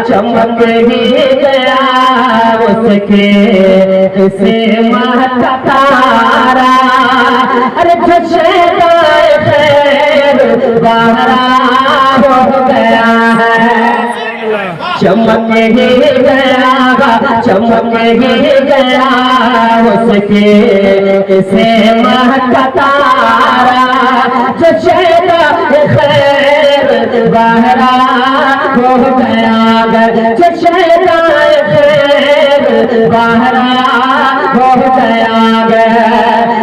चमक ही गया उसके से महका तारा। अरे शैतान खैर बारा हो गया है, चमक ही गया चमक ही गया उसके से महका तारा। जो शैतान खैर बारा हो गया, जो शैतान खैर बारा हो गया।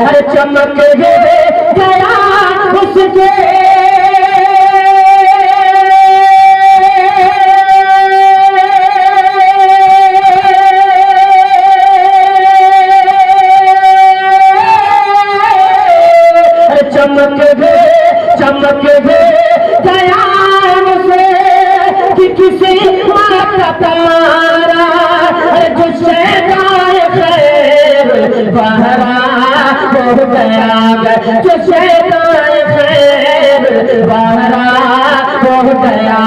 अरे चमक गया उसके चमक गया मुझे कि किसी माता तारा। जो शैतान खैर बारा हो गया, जो शैतान खैर बारा हो गया।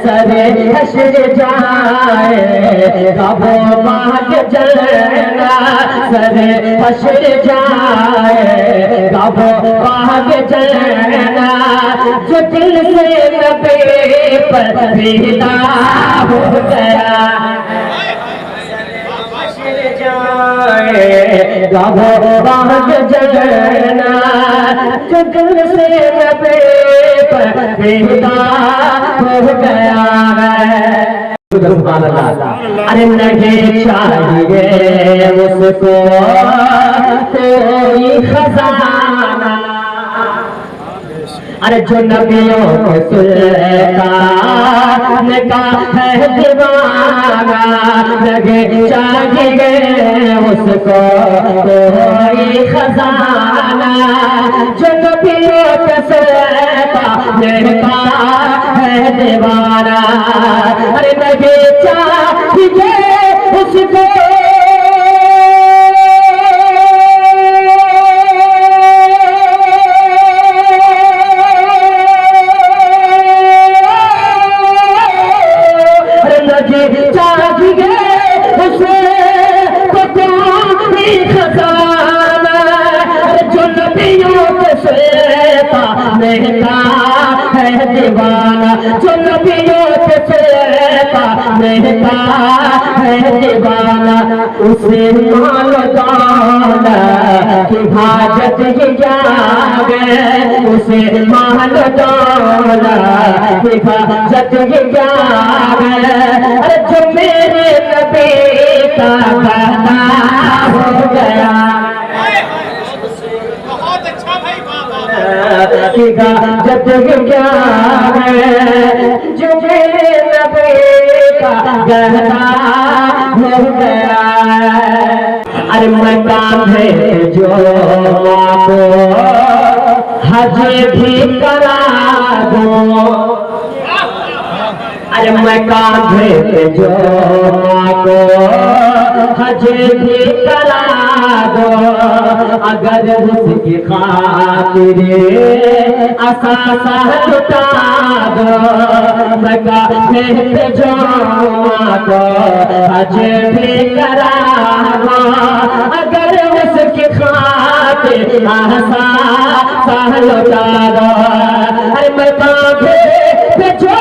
सरे हश्र जाए वो भाग जलना, सरे हश्र जाए वो भाग जलना। जो दिल से नबी पर फिदा हो गया, वो भाग जलना। जो दिल से नबी पर फिदा हो गया है। अरे नहीं चाहिए उसको कोई खजाना, अरे जो नबियों के सुल्तान का है दीवाना। लगे चाहिए उसको कोई खजाना, जो नबियों के सुल्तान का है दीवाना। अरे लगे चाहिए उसको है दीवाना। जो नबियों के रहता है दीवाना, उसे मानो दाना कि हाजत ही जागे। उसे मानो दाना कि हाजत ही जागे। अरे जो मेरे नबी का वादा हो गया, जब क्या है जो मेरे नबी का गहना हो गया। अरे मकान है जो आपको हज भी करा दो। अरे मकान है जो आपको हज भी करा दो। अगर उसकी खातिर असासा लुटा दो, मका पे जो को हज भी करा दो। अगर उसकी खातिर असासा लुटा दो। अरे मका पे जो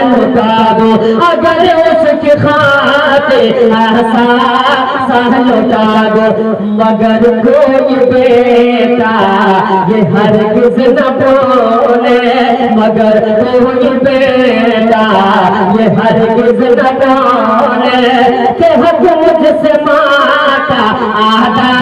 लुटा दो। अगर उसकी खातिर लुटा दो। मगर कोई बेटा ये हरगिज़ न बोले, मगर कोई बेटा ये हरगिज़ न बोले कि हक मुझसे माता आधा